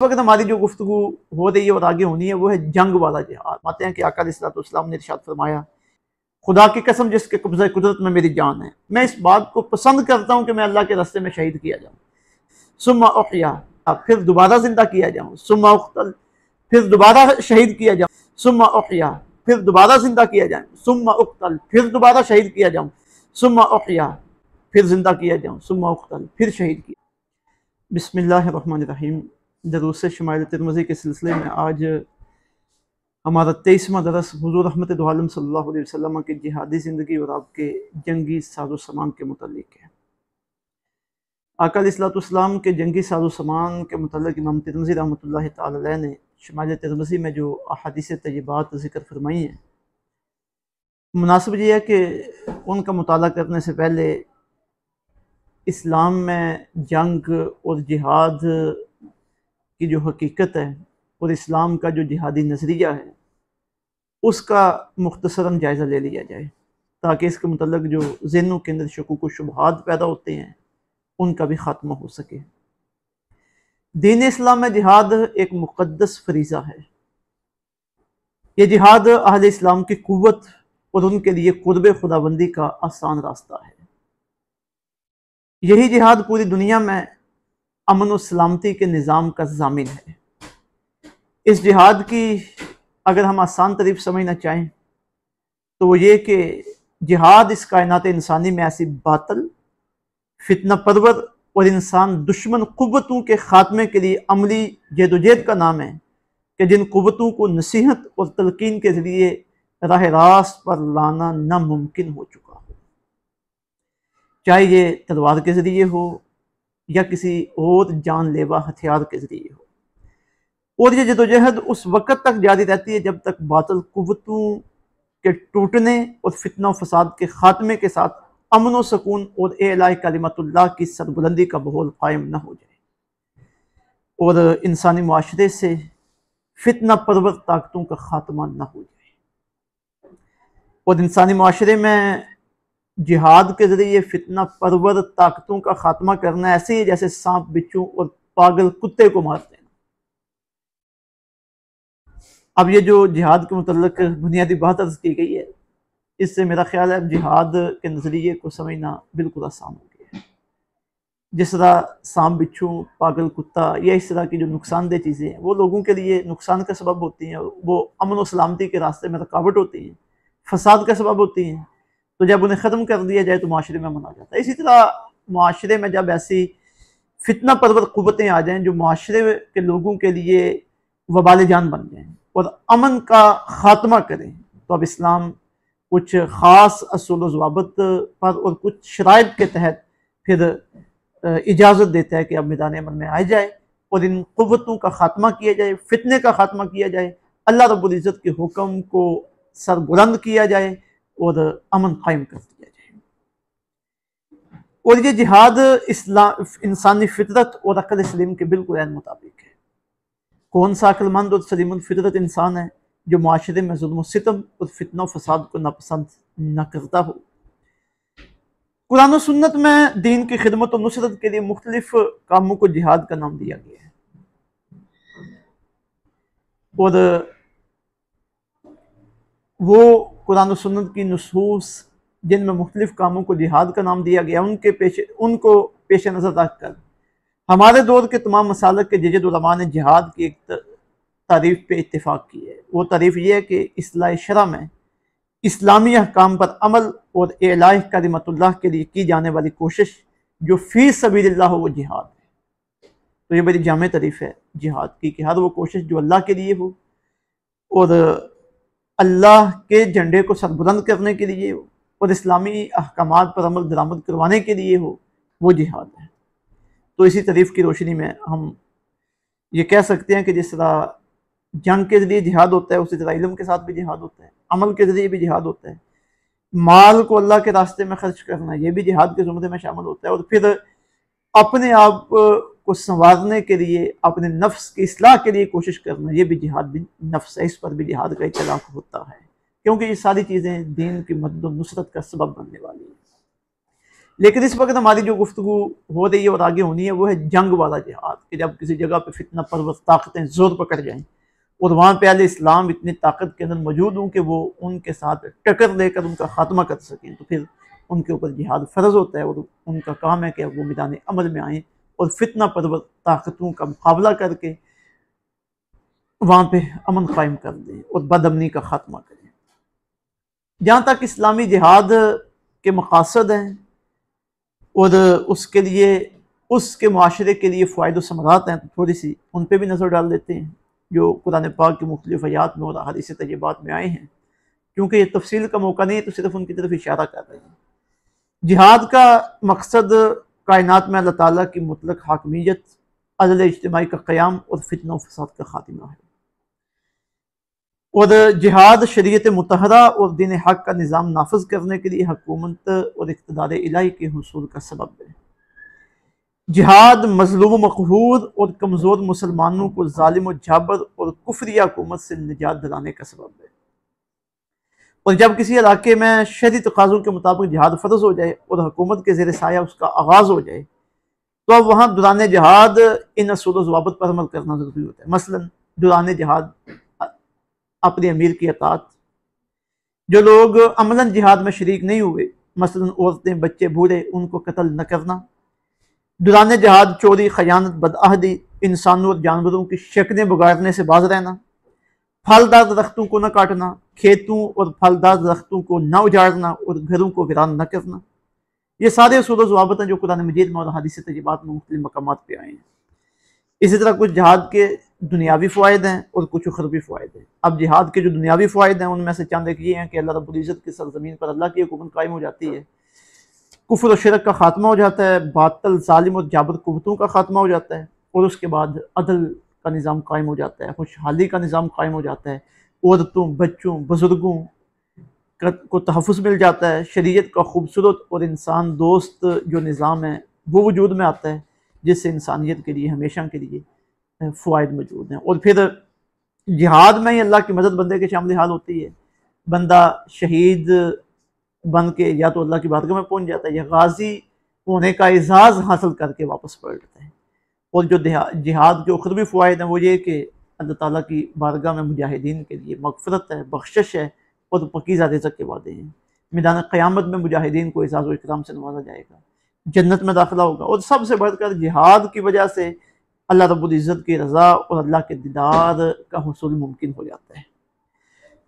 वक्त हमारी जो गुफ्तगू हो रही है और आगे होनी है वो है जंग वाला जिहाद। आते हैं कि आका अलैहिस्सलाम ने इरशाद फरमाया, खुदा की कसम जिसके कब्ज़े कुदरत में मेरी जान है, मैं इस बात को पसंद करता हूँ कि मैं अल्लाह के रास्ते में शहीद किया जाऊँ, सुम्मा उहया, फिर दोबारा जिंदा किया जाऊँ, सुम्मा उक़्तल, फिर दोबारा शहीद किया जाऊँ, सुम्मा उहया, फिर दोबारा जिंदा किया जाए, सुम्मा उक़्तल, फिर दोबारा शहीद किया जाऊँ, सुम्मा उहया, फिर जिंदा किया जाऊँ, सुम्मा उक़्तल, फिर शहीद किया। बिस्मिल्लाहिर्रहमानिर्रहीम। दरूस से शुमाइल तिरमिज़ी के सिलसिले में आज हमारा 23वां दरस हुज़ूर रहमत दो आलम सल्लल्लाहु अलैहि वसल्लम की जिहादी ज़िंदगी और आपके जंगी साज़ो सामान के मुतालिक है। आका अलैहिस्सलाम के जंगी साज़ो सामान के मुतालिक इमाम तिरमिज़ी रहमतुल्लाहि तआला अलैह ने शुमाइल तिरमिज़ी में जो अहादीस तय्यबात ज़िक्र फरमाई हैं, मुनासिब ये है कि उनका मुताला करने से पहले इस्लाम में जंग और जिहाद की जो हकीकत है और इस्लाम का जो जिहादी नज़रिया है उसका मुख्तसरन जायज़ा ले लिया जाए, ताकि इसके मतलब जो ज़हनों के अंदर शकूक व शुबहात पैदा होते हैं उनका भी ख़ात्मा हो सके। दीन इस्लाम में जिहाद एक मुक़द्दस फरीज़ा है। ये जिहाद अहले इस्लाम की क़ुव्वत और उनके लिए क़ुर्ब खुदाबंदी का आसान रास्ता है। यही जिहाद पूरी दुनिया में अमन और सलामती के निज़ाम का ज़ामिन है। इस जिहाद की अगर हम आसान तरीफ समझना चाहें तो वो ये कि जिहाद इस कायनात इंसानी में ऐसी बातल, फितना परवर और इंसान दुश्मन क़ुव्वतों के ख़ात्मे के लिए अमली जदोजहद का नाम है कि जिन क़ुव्वतों को नसीहत और तलकीन के ज़रिए राह रास्त पर लाना नामुमकिन हो चुका हो, चाहे ये तलवार के ज़रिए हो या किसी और जानलेवा हथियार के ज़रिए हो। और ये जदोजहद उस वक़्त तक जारी रहती है जब तक बातिल क़ुव्वतों के टूटने और फितना फसाद के ख़ात्मे के साथ अमन व सुकून और एलाए कलिमतुल्लाह की सरबुलंदी का माहौल कायम न हो जाए और इंसानी मुआशरे से फितना परवर ताकतों का ख़ात्मा न हो जाए। और इंसानी मुआशरे में जिहाद के ज़रिए फितना परवर ताकतों का ख़ात्मा करना ऐसे ही जैसे सांप बिच्छू और पागल कुत्ते को मार देना। अब ये जो जिहाद के मुतल्लिक़ बुनियादी बात अर्ज़ की गई है, इससे मेरा ख्याल है जिहाद के नज़रिए को समझना बिल्कुल आसान हो गया है। जिस तरह सांप बिच्छू, पागल कुत्ता या इस तरह की जो नुकसानदेह चीज़ें हैं वो लोगों के लिए नुकसान का सबब होती हैं, वो अमन व सलामती के रास्ते में रुकावट होती हैं, फसाद का सबब होती हैं। तो जब उन्हें ख़त्म कर दिया जाए तो माशरे में अमन आ जाता है। इसी तरह माशरे में जब ऐसी फितना परवर क़ुव्वतें आ जाएँ जो माशरे के लोगों के लिए वबाल जान बन जाएँ और अमन का ख़ात्मा करें, तो अब इस्लाम कुछ ख़ास असूल व ज़वाबित पर और कुछ शराइत के तहत फिर इजाज़त देता है कि अब मैदान अमन में आ जाए और इन क़ुव्वतों का ख़ात्मा किया जाए, फितने का ख़ात्मा किया जाए, अल्लाह रब्बुल इज़्ज़त के हुक्म को सरबुलंद किया जाए और अमन कायम कर दिया जाए। और ये जिहाद इस्लाम इंसानी फितरत और अक़ल सलीम के बिल्कुल ऐन मुताबिक है। कौन सा अक्लमंद और सलीमुल फितरत इंसान है जो माशरे में जुल्म सितम और फितना फसाद को नापसंद न करता हो। कुरान और सुन्नत में दीन की खिदमत और नुसरत के लिए मुख्तलिफ कामों को जिहाद का नाम दिया गया है और वो कुरान और सुन्नत की नुसूस जिनमें मुख्तलिफ कामों को जिहाद का नाम दिया गया उनको पेश नज़र रखकर हमारे दौर के तमाम मसालक के जजद उलमा ने जिहाद की एक तारीफ़ पे इत्तिफ़ाक़ की है। वो तारीफ़ ये है कि इस्लाह शरा में इस्लामी अहकाम पर अमल और एलाए कलिमतुल्लाह के लिए की जाने वाली कोशिश जो फ़ी सबीलिल्लाह हो वो जिहाद है। तो ये बड़ी जामे तारीफ़ है जिहाद की कि हर वो कोशिश जो अल्लाह के लिए हो और अल्लाह के झंडे को सरबुलंद करने के लिए हो और इस्लामी अहकामात पर अमल दरामद करवाने के लिए हो, वो जिहाद है। तो इसी तारीफ़ की रोशनी में हम ये कह सकते हैं कि जिस तरह जंग के ज़रिए जिहाद होता है, उसी तरह इल्म के साथ भी जिहाद होता है, अमल के ज़रिए भी जिहाद होता है, माल को अल्लाह के रास्ते में खर्च करना ये भी जिहाद के ज़ुमरे में शामिल होता है और फिर अपने आप को संवारने के लिए, अपने नफ्स की इस्लाह के लिए कोशिश करना ये भी जिहाद भी नफ्स है, इस पर भी जिहाद का इतलाक़ होता है, क्योंकि ये सारी चीज़ें दीन की मदद और नुसरत का सबब बनने वाली है। लेकिन इस वक्त हमारी जो गुफ्तगू हो रही है और आगे होनी है वो है जंग वाला जिहाद, कि जब किसी जगह पे फितना परवस ताकतें जोर पकड़ जाएं और वहाँ पे अहले इस्लाम इतनी ताकत के अंदर मौजूद हों कि वो उनके साथ टक्कर लेकर उनका खात्मा कर सकें, तो फिर उनके ऊपर जिहाद फ़र्ज होता है और उनका काम है कि वो मैदान अमल में आएँ और फितना परवस ताकतों का मुकाबला करके वहाँ पे अमन कायम कर दें और बदअमनी का खात्मा करें। जहाँ तक इस्लामी जिहाद के मकासद हैं और उसके लिए उसके मुआशरे के लिए फ़ायदे समरात हैं, तो थोड़ी सी उन पर भी नज़र डाल देते हैं जो कुरान पाक की मुख्तलिफ़ आयात में और हदीस तजर्बात में आए हैं। क्योंकि ये तफसील का मौका नहीं है तो सिर्फ उनकी तरफ इशारा कर रहे हैं। जिहाद का मकसद कायनात में अल्लाह ताला की मुतलक हाकमियत, अदल इज्तिमाई का क़याम और फितना व फसाद का खात्मा है। और जिहाद शरीयत मुतहरा और दीन हक का निज़ाम नाफज करने के लिए हुकूमत और इक़्तिदार इलाही के हुसूल का सबब है। जिहाद मज़लूम मक़हूर और कमज़ोर मुसलमानों को ज़ालिम व जाबर और कुफरी हुकूमत से निजात दिलाने का सबब है। और जब किसी इलाके में शरई तकाज़ों के मुताबिक जिहाद फ़र्ज हो जाए और हुकूमत के ज़ेर साया उसका आगाज़ हो जाए, तो अब वहाँ दौरान जिहाद इन असूल व ज़वाबित पर अमल करना ज़रूरी होता है। मसलन दौरान जिहाद अपने अमीर की अतात, जो लोग अमलन जिहाद में शरीक नहीं हुए, मसलन औरतें, बच्चे, बूढ़े, उनको कत्ल न करना। दौरान जिहाद चोरी, खयानत, बदअहदी, इंसानों और जानवरों की शक्लें बिगाड़ने से बाज रहना, फलदार दरख्तों को न काटना, खेतों और फलदार दरख्तों को न उजाड़ना और घरों को वीरान न करना। ये सारे असूल व ज़वाबित हैं जो कुरान मजीद में और हदीस तजर्बात में मुख्तलिफ मकामात पे आए हैं। इसी तरह कुछ जिहाद के दुनियावी फ़वाइद हैं और कुछ उखरवी फ़वाइद हैं। अब जिहाद के जो दुनियावी फ़वाइद हैं उनमें से चंद एक ये हैं कि अल्लाह रब्बुल इज़्ज़त की सरज़मीन पर अल्लाह की हुकूमत कायम हो जाती है, कुफ्र और शिरक का खात्मा हो जाता है, बातिल, ज़ालिम और जाबर कुव्वतों का खात्मा हो जाता है, और उसके बाद अदल का निज़ाम कायम हो जाता है, खुशहाली का निज़ाम कायम हो जाता है, औरतों, बच्चों, बुज़ुर्गों को तहफ़्फ़ुज़ मिल जाता है, शरीयत का खूबसूरत और इंसान दोस्त जो निज़ाम है वो वजूद में आता है, जिससे इंसानियत के लिए हमेशा के लिए फ़वाइद मौजूद हैं। और फिर जिहाद में ही अल्लाह की मदद बंदे के शामिल हाल होती है। बंदा शहीद बन के या तो अल्लाह की बारगाह में पहुँच जाता है या गाजी होने का एजाज़ हासिल करके वापस पलटता है। और जो जिहाद के उखरवी फ़वाइद हैं वो ये कि अल्लाह ताला की बारगाह में मुजाहिदीन के लिए मग़फ़िरत है, बख्शिश है और पकीज़ा रिज़्क़ के वादे हैं। मैदान क़यामत में मुजाहिदीन को एज़ाज़ व इकराम से नवाजा जाएगा, जन्नत में दाखिला होगा, और सबसे बढ़कर जिहाद की वजह से अल्लाह रब्बुल इज़्ज़त की रज़ा और अल्लाह के दीदार का हुसूल मुमकिन हो जाता है।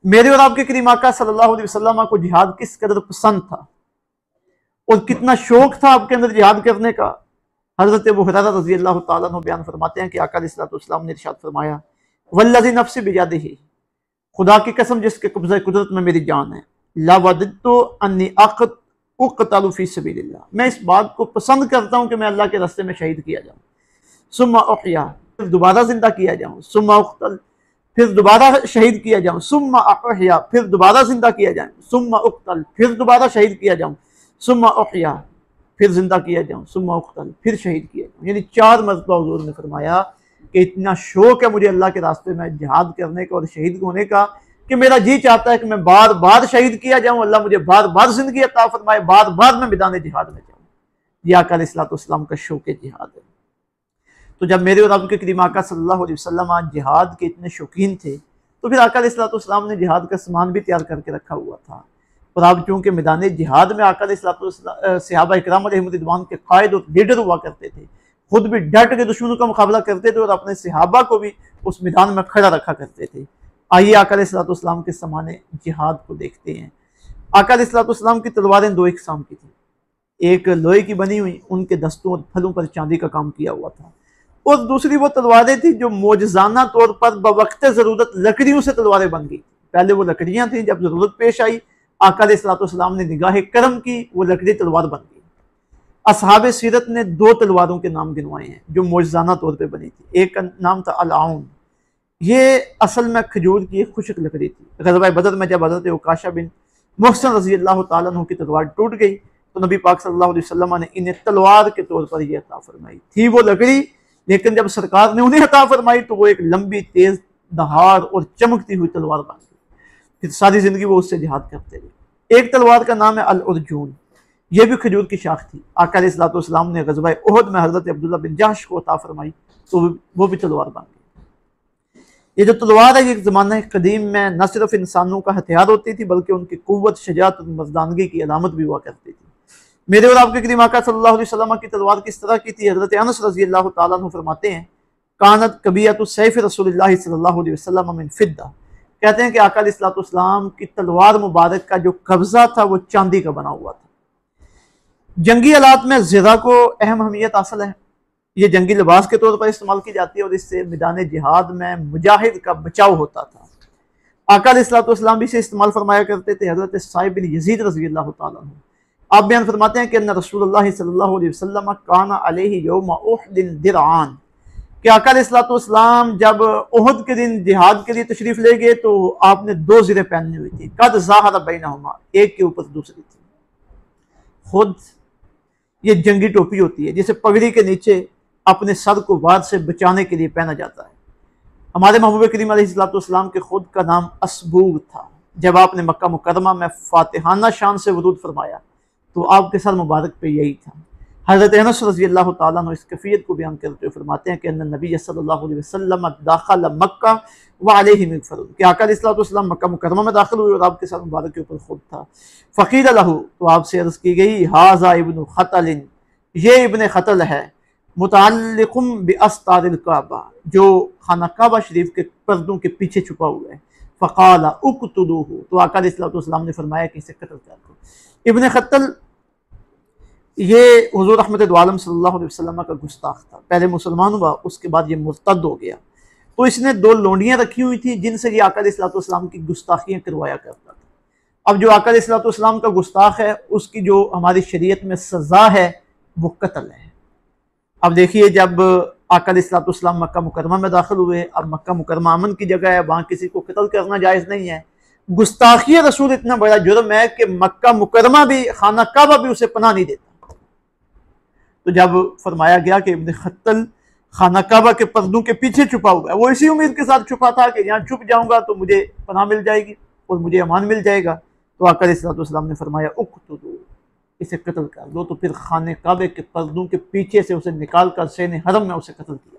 मेरे और आपके करीम आका सल्लल्लाहु अलैहि वसल्लम को जिहाद किस कदर पसंद था और कितना शौक था आपके अंदर जिहाद करने का। हज़रत अबू हुरैरा रज़ी अल्लाह तआला अन्हु बयान फरमाते हैं कि आका अलैहिस्सलातु वस्सलाम ने इरशाद फरमाया, वल्लज़ी नफ्सी बियदिही, खुदा की कसम जिसके कब्ज़े कुदरत में मेरी जान है, ला वदद्तु अन्नी उक़तलु फ़ी सबीलिल्लाह, मैं इस बात को पसंद करता हूँ कि मैं अल्लाह के रास्ते में शहीद किया जाऊँ, सुम्मा उहया, फिर दोबारा जिंदा किया जाऊँ, सुम्मा उक़तल, फिर दोबारा शहीद किया जाऊँ, सुम्मा उहया, फिर दोबारा जिंदा किया जाऊँ, सुम्मा उक़तल, फिर दोबारा शहीद किया जाऊँ, सुम्मा उहया, फिर जिंदा किया जाऊँ, सुम्मा उक़तल, फिर शहीद किया जाऊँ। यानी 4 मरतबा हुज़ूर ने फरमाया कि इतना शौक है मुझे अल्लाह के रास्ते में जिहाद करने का और शहीद होने का कि मेरा जी चाहता है कि मैं बार बार शहीद किया जाऊँ, अल्लाह मुझे बार बार जिंदगी अता फरमाए, बार बार मैं मैदान जिहाद में जाऊँ। यह आका अलैहिस्सलातु वस्सलाम का शौक जिहाद है। तो जब मेरे और आपके करीम आका सल्लल्लाहु अलैहि वसल्लम आज जिहाद के इतने शौकीन थे, तो फिर आका अलैहिस्सलातु वस्सलाम ने जिहाद का सामान भी तैयार करके रखा हुआ था। और आप चूँकि मैदान जिहाद में आका अलैहिस्सलातु वस्सलाम सहाबा इकराम अलैहिम रिदवान के कायद और लीडर हुआ करते थे, खुद भी डट के दुश्मनों का मुकाबला करते थे और अपने सहाबा को भी उस मैदान में खड़ा रखा करते थे। आइए आका अलैहिस्सलातु वस्सलाम के ज़माने जिहाद को देखते हैं। आका अलैहिस्सलातु वस्सलाम की तलवारें 2 किस्म की थी, एक लोहे की बनी हुई, उनके दस्तों और फलों पर चांदी का काम किया हुआ था, और दूसरी वो तलवारें थी जो मौजज़ाना तौर पर बवक्त ज़रूरत लकड़ियों से तलवारें बन गई। पहले वो लकड़ियाँ थीं, जब ज़रूरत पेश आई आका अलैहिस्सलातु वस्सलाम ने निगाह करम की, वो लकड़ी तलवार बन गई। असहाबे सीरत ने 2 तलवारों के नाम गिनवाए हैं जो मौजज़ाना तौर पर बनी थी। एक का नाम था अल-आउन, ये असल में खजूर की एक खुशक लकड़ी थी। ग़ज़वा बदर में जब हज़रत उकाशा बिन मुहसन रज़ी अल्लाह तआला अन्हु की तलवार टूट गई तो नबी पाक सल्लल्लाहु अलैहि वसल्लम ने इन्हें तलवार के तौर पर यह अता फरमाई थी वो लकड़ी, लेकिन जब सरकार ने उन्हें अता फरमाई तो वो एक लंबी, तेज, दहाड़ और चमकती हुई तलवार बन गई। फिर सारी जिंदगी वो उससे जिहाद करते रहे। एक तलवार का नाम है अल-अर्जून, यह भी खजूर की शाख थी। आका अलैहिस्सलाम ने ग़ज़वा उहद में हज़रत अब्दुल्ला बिन जहश को अता फरमाई तो वो भी तलवार बन गई। ये जो तलवार है ये ज़माने कदीम में न सिर्फ इंसानों का हथियार होती थी बल्कि उनकी क़ुव्वत, शजाअत और मर्दानगी की अलामत भी हुआ करती थी। मेरे और आपके करीम आका सल्लल्लाहु अलैहि वसल्लम की तलवार किस तरह की थी? हज़रत अनस रज़ियल्लाहु तआला अन्हु फरमाते हैं, कानत कबियतु सैफ रसूलुल्लाह सल्लल्लाहु अलैहि वसल्लम मिन फिद्दा। कहते हैं कि आका अलैहिस्सलाम की तलवार मुबारक का जो कब्जा था वो चांदी का बना हुआ था। जंगी हालात में ज़िरा को अहम अहमियत हासिल है। ये जंगी लिबास के तौर पर इस्तेमाल की जाती है और इससे मैदान जिहाद में मुजाहिद का बचाव होता था। आका अलैहिस्सलाम भी इसे इस्तेमाल फरमाया करते थे। हज़रत साहिब बिन यजीद रज़ियल्लाहु तआला अन्हु आप बयान फरमाते हैं कि रसूलुल्लाह सल्लल्लाहु अलैहि वसल्लम काना अलैहि यौम उहदिन दिरआन, कि आका अलैहिस्सलाम जब उहद के दिन जिहाद के लिए तशरीफ ले गए तो आपने दो ज़िरे पहनी हुई थी। कद ज़ाहरा बैनहुमा, एक के ऊपर दूसरी थी। खुद ये जंगी टोपी होती है जिसे पगड़ी के नीचे अपने सर को वार से बचाने के लिए पहना जाता है। हमारे महबूब करीम अलैहिस्सलाम के खुद का नाम असबूग था। जब आपने मक्का मुकर्रमा में फातिहाना शान से वरूद फरमाया तो आपके सर मुबारक पे यही था। हज़रत अनस रज़ियल्लाहु तआला अन्हु इस कैफियत को बयान करते हुए फरमाते हैं कि नबी सल्लल्लाहु अलैहि वसल्लम दाखल मक्का व अलैहि मिग़फ़र, कि आका अलैहिस्सलाम मक्का मुकर्रमा में दाखिल हुए और आपके सर मुबारक के ऊपर खुद था। फ़क़ील लहू, तो आपसे अर्ज़ की गई, हाज़ा इब्नु ख़तलिन, ये इब्न ख़तल है, मुतअल्लिक़ुम बिअस्तारिल काबा, जो खाना काबा शरीफ के पर्दों के पीछे छुपा हुआ है। फ़क़ाल उक़्तुलूहु, तो आका अलैहिस्सलाम ने फरमाया कि इसे कत्ल कर दो। इब्न ख़तल ये हुज़ूर रहमत दो आलम सल्लल्लाहु अलैहि वसल्लम का गुस्ताख था। पहले मुसलमान हुआ, उसके बाद ये मुर्तद हो गया। तो इसने दो लोंडियाँ रखी हुई थी जिनसे ये आका अलैहिस्सलाम की गुस्ताखियाँ करवाया करता था। अब जो आका अलैहिस्सलाम का गुस्ताख है उसकी जो हमारी शरीयत में सज़ा है वो कत्ल है। अब देखिए, जब आका अलैहिस्सलाम मक्का मुकरमा में दाखिल हुए, अब मक्का मुकरमा अमन की जगह है, वहाँ किसी को कत्ल करना जायज़ नहीं है। गुस्ताखी रसूल इतना बड़ा जुर्म है कि मक्का मुकरमा भी, खाना काबा भी उसे पनाह नहीं देता। तो जब फरमाया गया कि इब्न ख़तल खाना काबा के पर्दों के पीछे छुपा हुआ है, वो इसी उम्मीद के साथ छुपा था कि यहाँ छुप जाऊंगा तो मुझे पनाह मिल जाएगी और मुझे अमान मिल जाएगा। तो आका अलैहिस्सलाम ने फरमाया उक़्तुलू, इसे कत्ल कर दो। तो फिर खाने काबे के पर्दों के पीछे से उसे निकाल कर सेने हरम में उसे कत्ल किया।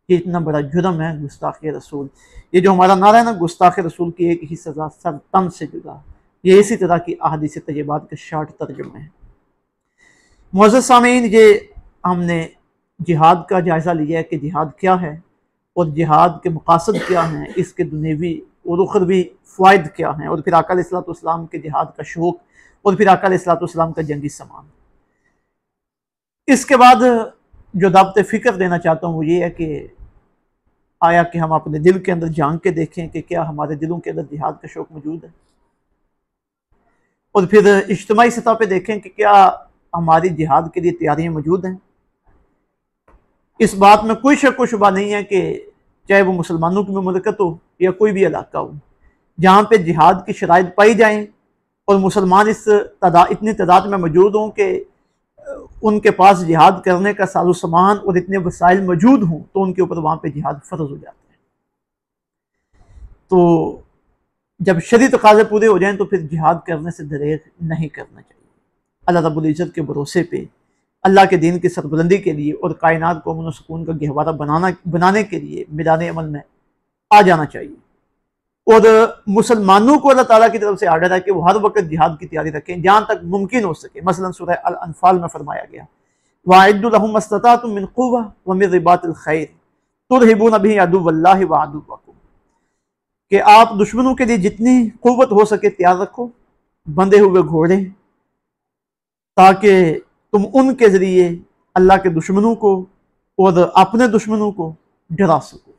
ये इतना बड़ा जुर्म है गुस्ताख़ी रसूल। ये जो हमारा नारा है ना, गुस्ताख़ी रसूल की एक ही सज़ा, सर तन से जुदा, ये इसी तरह की अहादीस तय्यबात के शॉर्ट तर्जुमे हैं। मुअज़्ज़ज़ सामीन, ये हमने जिहाद का जायज़ा लिया है कि जिहाद क्या है और जिहाद के मकासद क्या हैं, इसके दुनियावी और उखरवी फ़वाइद क्या हैं, और फिर आका अलैहिस्सलाम के जिहाद का शौक़ और फिर आका अलैहिस्सलाम का जंगी समान। इसके बाद जो दावत फ़िक्र देना चाहता हूँ वो ये है कि आया कि हम अपने दिल के अंदर झांक के देखें कि क्या हमारे दिलों के अंदर जिहाद का शौक़ मौजूद है, और फिर इज्तिमाई सतह पे देखें कि क्या हमारी जिहाद के लिए तैयारियाँ मौजूद हैं। इस बात में कोई शक व शुबा नहीं है कि चाहे वो मुसलमानों की ममलकत हो या कोई भी इलाका हो, जहाँ पे जिहाद की शराइत पाई जाएँ और मुसलमान इतनी तादाद में मौजूद हों कि उनके पास जिहाद करने का साजो सामान और इतने वसाइल मौजूद हों, तो उनके ऊपर वहाँ पे जिहाद फ़र्ज़ हो जाता है। तो जब शरई तकाज़े पूरे हो जाएँ तो फिर जिहाद करने से दरेग नहीं करना चाहिए। अल्लाह रब्बुल इज़्ज़त के भरोसे पे अल्लाह के दीन की सरबुलंदी के लिए और कायनात को अमन व सुकून का गहवारा बनाने के लिए मैदान अमल में आ जाना चाहिए। और मुसलमानों को अल्लाह ताला की तरफ से आर्डर है कि वो हर वक्त जिहाद की तैयारी रखें जहाँ तक मुमकिन हो सके। मसलन सूरह अल अनफाल में फरमाया गया, वअइद्दू लहुम मस्तताअतुम मिन कुव्वा व मिन रिबातिल खैर तुरहिबून बिही अदुव्वल्लाहि व अदुव्वकुम, कि आप दुश्मनों के लिए जितनी कुव्वत हो सके तैयार रखो, बंधे हुए घोड़े, ताकि तुम उनके ज़रिए अल्लाह के दुश्मनों को और अपने दुश्मनों को डरा सको।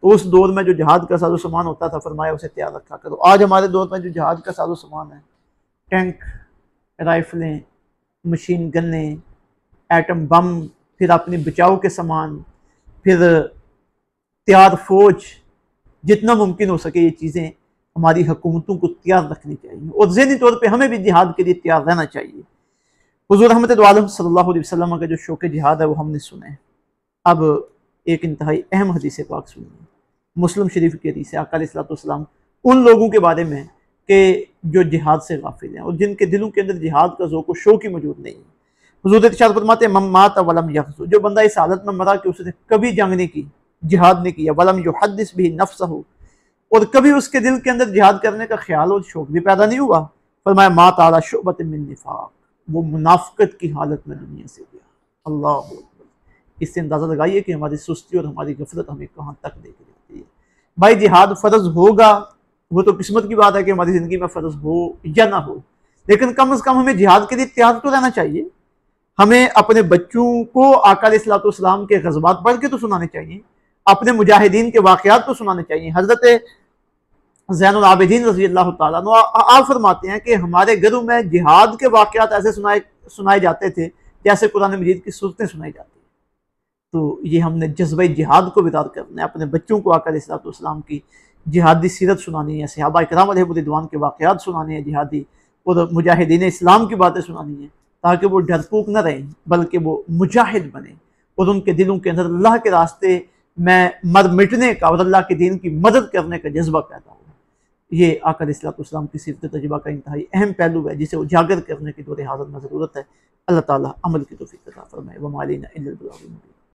तो उस दौर में जो जहाद का साजो सामान होता था, फरमाया उसे तैयार रखा करो। आज हमारे दौर में जो जहाद का साजो सामान है, टैंक, राइफलें, मशीन गन्ने, एटम बम, फिर अपने बचाव के सामान, फिर तैयार फौज, जितना मुमकिन हो सके ये चीज़ें हमारी हुकूमतों को तैयार रखनी चाहिए और ज़हनी तौर पर हमें भी जिहाद के लिए तैयार रहना चाहिए। हुज़ूर रहमत दो आलम सल्लल्लाहु अलैहि वसल्लम का जो शौक़ जिहाद है वो हमने सुना है। अब एक इंतहाई अहम हदीस पाक सुनिए, मुस्लिम शरीफ की हदीस है। आका अलैहिस्सलाम उन लोगों के बारे में कि जो जिहाद से गाफिल हैं और जिनके दिलों के अंदर जिहाद का ज़ौक़ व शौक़ ही मौजूद नहीं है। हुज़ूर इरशाद फरमाते हैं मम्मात वलम यग़ज़ु, जो बंदा इस हालत में मरा कि उसने कभी जंग नहीं की, जिहाद नहीं किया, वलम युहद्दिस बिही नफ्सहु, और कभी उसके दिल के अंदर जिहाद करने का ख्याल और शौक़ भी पैदा नहीं हुआ, फरमाया मात अला शुअबतिन मिन निफाक़, वो मुनाफ़िक़त की हालत में दुनिया से गया। अल्लाह अकबर। इससे अंदाज़ा लगाइए कि हमारी सुस्ती और हमारी गफलत हमें कहाँ तक लेकर जाती है। भाई जिहाद फ़र्ज़ होगा, वो तो किस्मत की बात है कि हमारी ज़िंदगी में फ़र्ज़ हो या ना हो, लेकिन कम से कम हमें जिहाद के लिए तैयार तो रहना चाहिए। हमें अपने बच्चों को आका अलैहिस्सलाम के ग़ज़वात पढ़ के तो सुनाने चाहिए, अपने मुजाहिदीन के वाक़यात तो सुनाने चाहिए। हज़रत ज़ैनुल आबिदीन रज़ी अल्लाह तआला अन्हु आप फरमाते हैं कि हमारे घरों में जिहाद के वाक़यात ऐसे सुनाए जाते थे जैसे कुरान मजीद की सूरतें सुनाई जाती हैं। तो ये हमने जज्बे जिहाद को बेदार करना है, अपने बच्चों को आका अलैहिस्सलाम की जिहादी सीरत सुनानी है, सहाबा किराम अलैहिम रिदवान के वाक़यात सुनाने हैं जिहादी, और मुजाहिदीन इस्लाम की बातें सुनानी है, ताकि वो डरपोक न रहें बल्कि वो मुजाहिद बने और उनके दिलों के अंदर अल्लाह के रास्ते में मर मिटने का और अल्लाह के दीन की मदद करने का जज्बा पैदा हो। ये आका अलैहिस्सलाम की सीरत तजुर्बा का इंतहाई अहम पहलू है जिसे उजागर करने की दौर हाज़िर में ज़रूरत है। अल्लाह ताला अमल की तौफ़ीक़ अता फ़रमाए। व मा अलैना इल्लल बलागुल मुबीन।